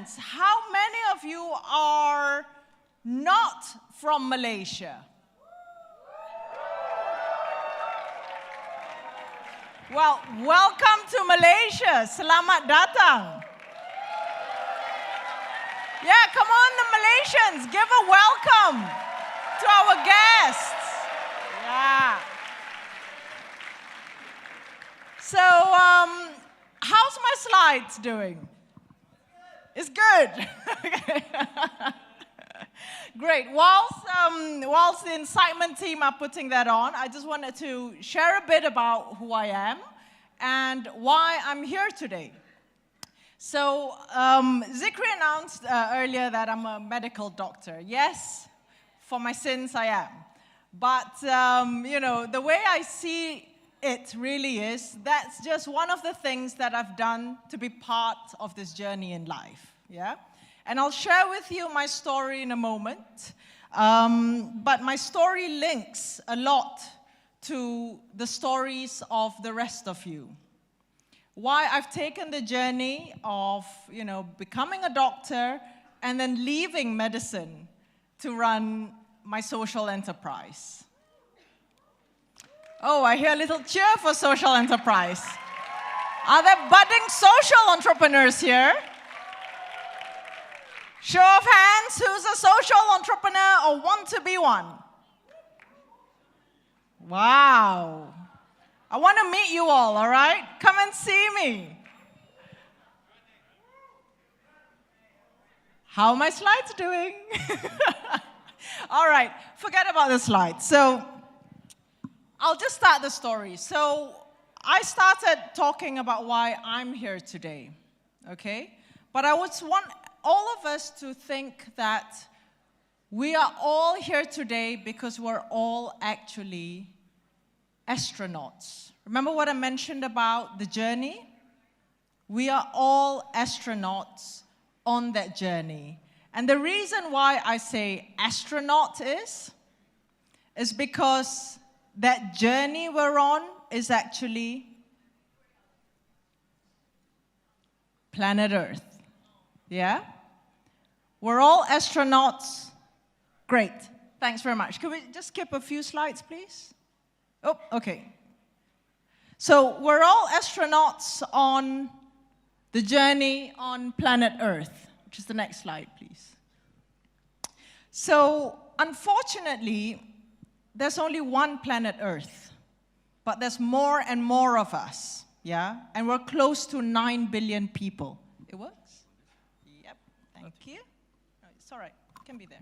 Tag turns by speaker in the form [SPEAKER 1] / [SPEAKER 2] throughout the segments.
[SPEAKER 1] hands, how many of you are not from Malaysia? Well, welcome to Malaysia. Selamat datang. Yeah, come on, the Malaysians, give a welcome to our guests. Yeah. So, how's my slides doing? It's good. Okay. Great. Whilst the Incitement team are putting that on, I just wanted to share a bit about who I am and why I'm here today. So, Zikri announced earlier that I'm a medical doctor. Yes, for my sins I am. But, you know, the way I see it really is, that's just one of the things that I've done to be part of this journey in life, yeah? And I'll share with you my story in a moment, but my story links a lot to the stories of the rest of you. Why I've taken the journey of, you know, becoming a doctor and then leaving medicine to run my social enterprise. Oh, I hear a little cheer for social enterprise. Are there budding social entrepreneurs here? Show of hands, who's a social entrepreneur or want to be one? Wow. I want to meet you all right? Come and see me. How are my slides doing? All right, forget about the slides. So, I'll just start the story. So, I started talking about why I'm here today, okay? But I would want all of us to think that we are all here today because we're all actually astronauts. Remember what I mentioned about the journey? We are all astronauts on that journey. And the reason why I say astronaut is because that journey we're on is actually planet Earth. Yeah? We're all astronauts. Great. Thanks very much. Can we just skip a few slides, please? Oh, okay. So we're all astronauts on the journey on planet Earth, which is the next slide, please. So, unfortunately, there's only one planet Earth, but there's more and more of us, yeah? And we're close to 9 billion people. It works? Yep, thank you. No, it's all right, it can be there.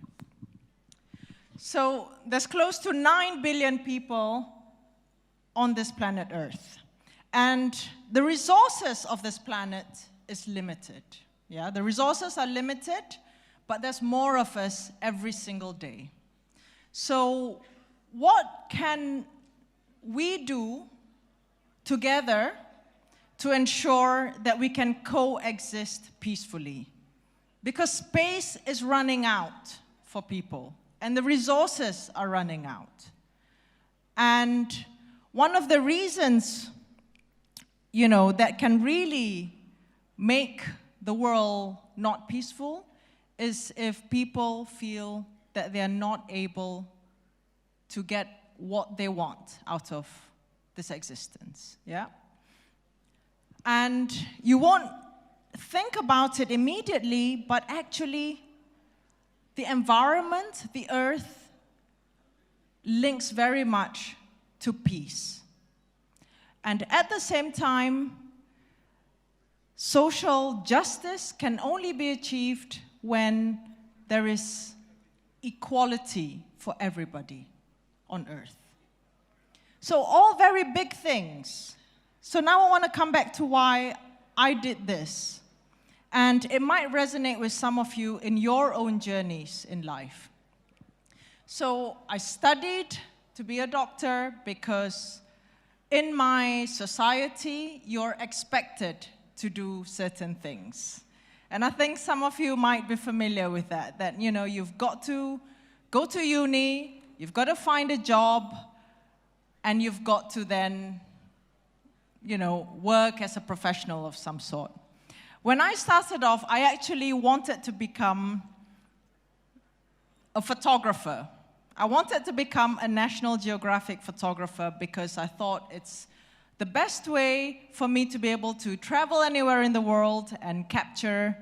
[SPEAKER 1] So, there's close to 9 billion people on this planet Earth. And the resources of this planet is limited, yeah? The resources are limited, but there's more of us every single day. So, what can we do together to ensure that we can coexist peacefully? Because space is running out for people, and the resources are running out. And one of the reasons, you know, that can really make the world not peaceful is if people feel that they're not able to get what they want out of this existence, yeah? And you won't think about it immediately, but actually the environment, the earth, links very much to peace. And at the same time, social justice can only be achieved when there is equality for everybody on earth. So all very big things. So now I want to come back to why I did this. And it might resonate with some of you in your own journeys in life. So I studied to be a doctor because in my society, you're expected to do certain things. And I think some of you might be familiar with that, you know, you've got to go to uni, you've got to find a job, and you've got to then, you know, work as a professional of some sort. When I started off, I actually wanted to become a photographer. I wanted to become a National Geographic photographer because I thought it's the best way for me to be able to travel anywhere in the world and capture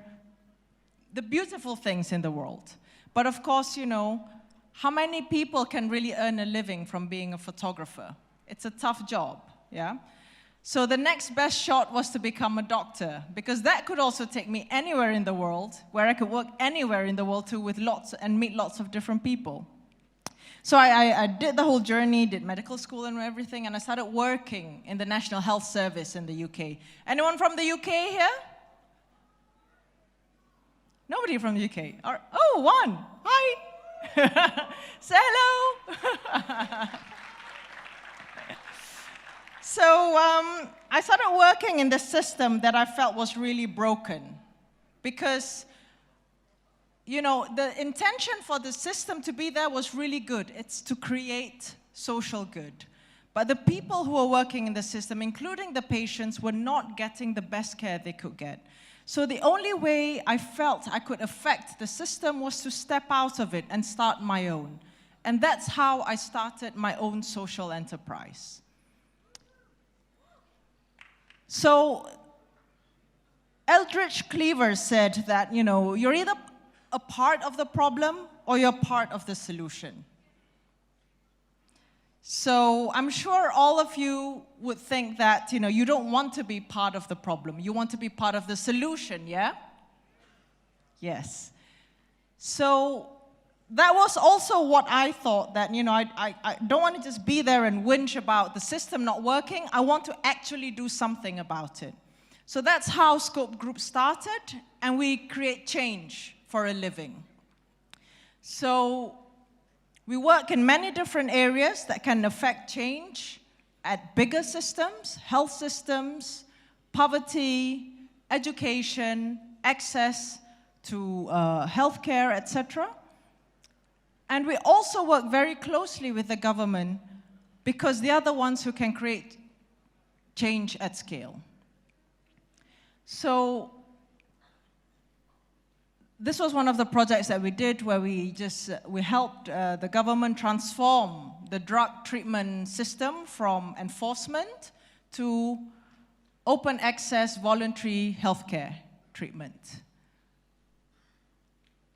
[SPEAKER 1] the beautiful things in the world. But of course, you know, how many people can really earn a living from being a photographer? It's a tough job, yeah? So the next best shot was to become a doctor, because that could also take me anywhere in the world, where I could work anywhere in the world too, with and meet lots of different people. So I did the whole journey, did medical school and everything, and I started working in the National Health Service in the UK. Anyone from the UK here? Nobody from the UK. Oh, one. Hi. Say hello. So I started working in the system that I felt was really broken, because you know, the intention for the system to be there was really good. It's to create social good. But the people who were working in the system, including the patients, were not getting the best care they could get. So the only way I felt I could affect the system was to step out of it and start my own. And that's how I started my own social enterprise. So Eldridge Cleaver said that, you know, you're either a part of the problem or you're part of the solution. So I'm sure all of you would think that, you know, you don't want to be part of the problem. You want to be part of the solution, yeah? Yes. So that was also what I thought, that, you know, I don't want to just be there and whinge about the system not working. I want to actually do something about it. So that's how Scope Group started, and we create change for a living. So we work in many different areas that can affect change at bigger systems, health systems, poverty, education, access to healthcare, etc. And we also work very closely with the government, because they are the ones who can create change at scale. So this was one of the projects that we did, where we helped the government transform the drug treatment system from enforcement to open access voluntary healthcare treatment.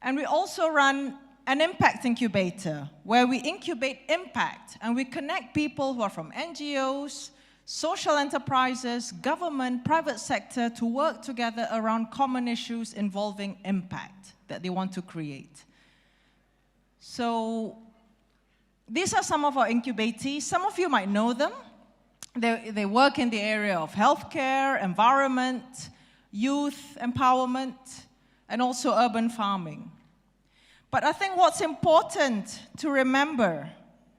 [SPEAKER 1] And we also run an impact incubator, where we incubate impact, and we connect people who are from NGOs, social enterprises, government, private sector, to work together around common issues involving impact that they want to create. So these are some of our incubatees. Some of you might know them. They work in the area of healthcare, environment, youth empowerment, and also urban farming. But I think what's important to remember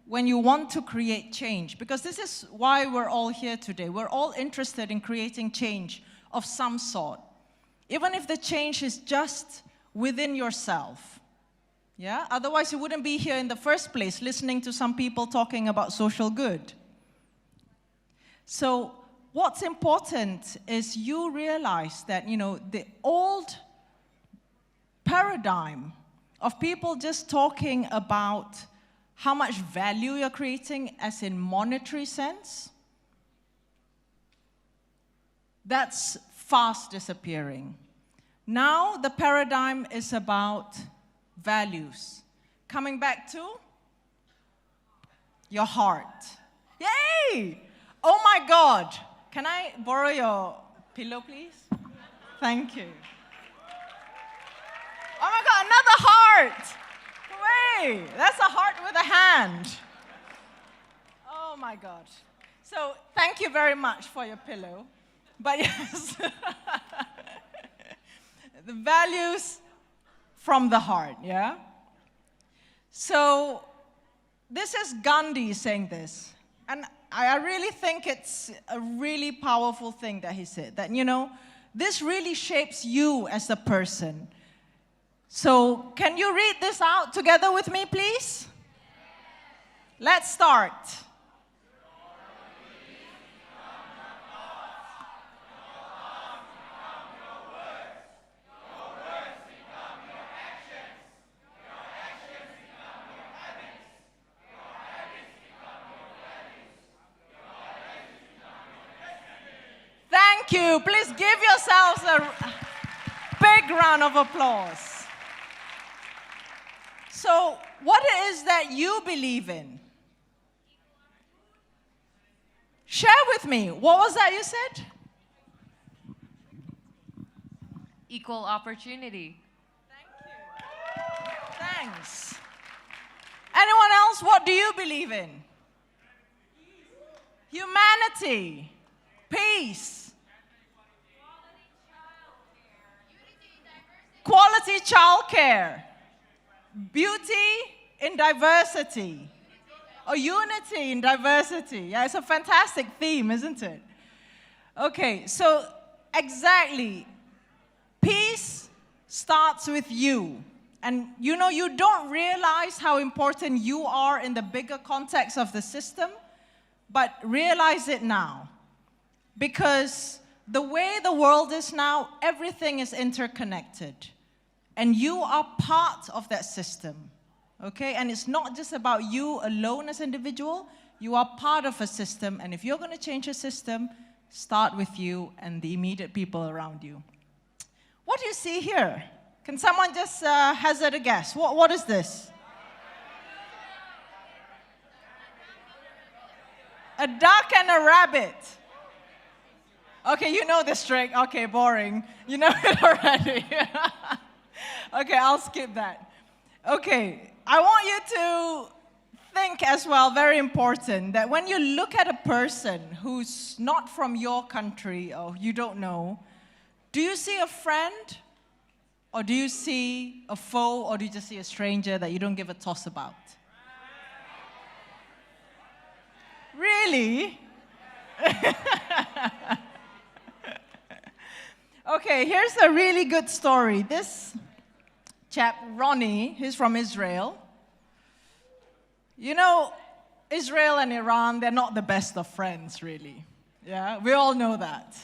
[SPEAKER 1] when you want to create change, because this is why we're all here today. We're all interested in creating change of some sort, even if the change is just within yourself. Yeah? Otherwise, you wouldn't be here in the first place listening to some people talking about social good. So what's important is you realize that, you know, the old paradigm of people just talking about how much value you're creating, as in monetary sense, that's fast disappearing. Now the paradigm is about values. Coming back to your heart. Yay! Oh my God! Can I borrow your pillow, please? Thank you. Oh my God, another heart! Way! That's a heart with a hand. Oh my God. So thank you very much for your pillow. But yes, the values from the heart, yeah? So this is Gandhi saying this. And I really think it's a really powerful thing that he said, that, you know, this really shapes you as a person. So can you read this out together with me, please? Let's start. Thank you. Please give yourselves a big round of applause. So, what it is that you believe in? Share with me. What was that you said?
[SPEAKER 2] Equal opportunity.
[SPEAKER 1] Thank you. Thanks. Anyone else, what do you believe in? Humanity. Peace. Quality childcare. Beauty in diversity. Or unity in diversity. Yeah, it's a fantastic theme, isn't it? Okay, so exactly. Peace starts with you. And you know, you don't realize how important you are in the bigger context of the system, but realize it now. Because the way the world is now, everything is interconnected. And you are part of that system, okay? And it's not just about you alone as an individual. You are part of a system, and if you're going to change a system, start with you and the immediate people around you. What do you see here? Can someone just hazard a guess? What is this? A duck and a rabbit. Okay, you know this trick. Okay, boring. You know it already. Okay, I'll skip that. Okay, I want you to think as well, very important, that when you look at a person who's not from your country or you don't know, do you see a friend? Or do you see a foe? Or do you just see a stranger that you don't give a toss about? Really? Okay, here's a really good story. This chap, Ronnie, he's from Israel. You know, Israel and Iran, they're not the best of friends, really. Yeah, we all know that.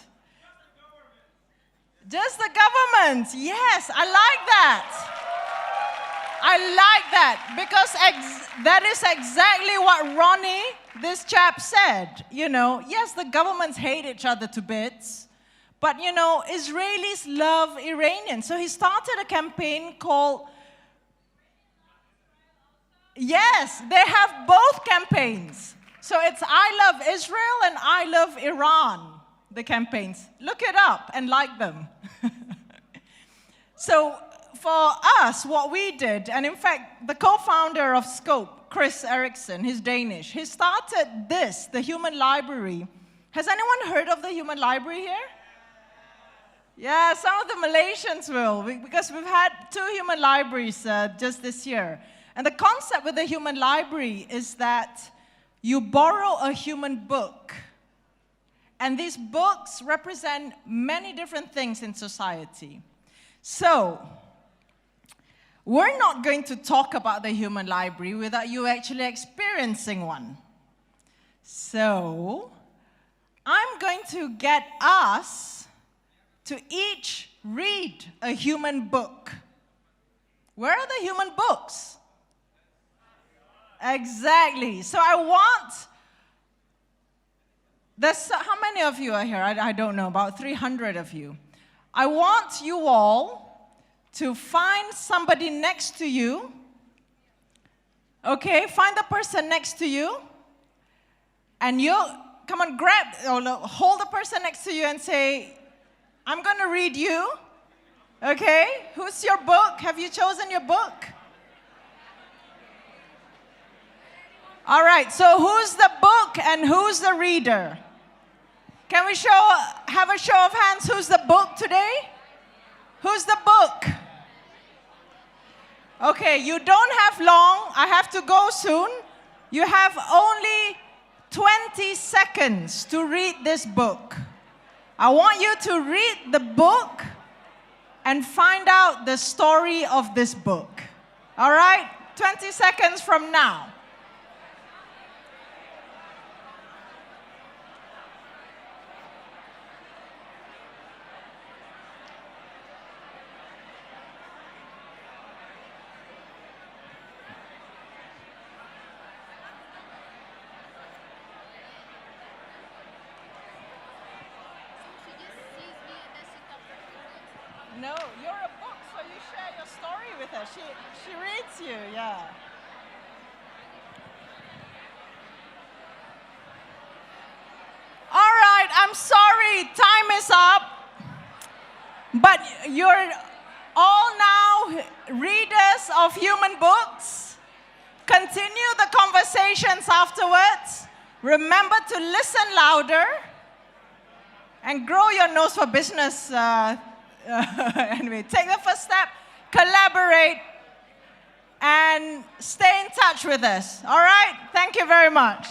[SPEAKER 1] Just the government. Yes, I like that. I like that because that is exactly what Ronnie, this chap, said. You know, yes, the governments hate each other to bits, but you know, Israelis love Iranians. So he started a campaign called, yes, they have both campaigns. So it's I love Israel and I love Iran. The campaigns. Look it up and like them. So for us, what we did, and in fact, the co-founder of Scope, Chris Erickson, he's Danish, he started this, the Human Library. Has anyone heard of the Human Library here? Yeah, some of the Malaysians will, because we've had 2 human libraries just this year. And the concept with the Human Library is that you borrow a human book. And these books represent many different things in society. So, we're not going to talk about the Human Library without you actually experiencing one. So, I'm going to get us to each read a human book. Where are the human books? Exactly. So I want... how many of you are here? I don't know, about 300 of you. I want you all to find somebody next to you. Okay, find the person next to you. And you, come on, grab, or hold the person next to you and say, I'm going to read you. Okay, who's your book? Have you chosen your book? All right, so who's the book and who's the reader? Can we have a show of hands? Who's the book today? Who's the book? Okay, you don't have long. I have to go soon. You have only 20 seconds to read this book. I want you to read the book and find out the story of this book. All right? 20 seconds from now. No, you're a book, so you share your story with her. She reads you, yeah. All right, I'm sorry, time is up. But you're all now readers of human books. Continue the conversations afterwards. Remember to listen louder and grow your nose for business. Anyway, take the first step, collaborate, and stay in touch with us. All right? Thank you very much.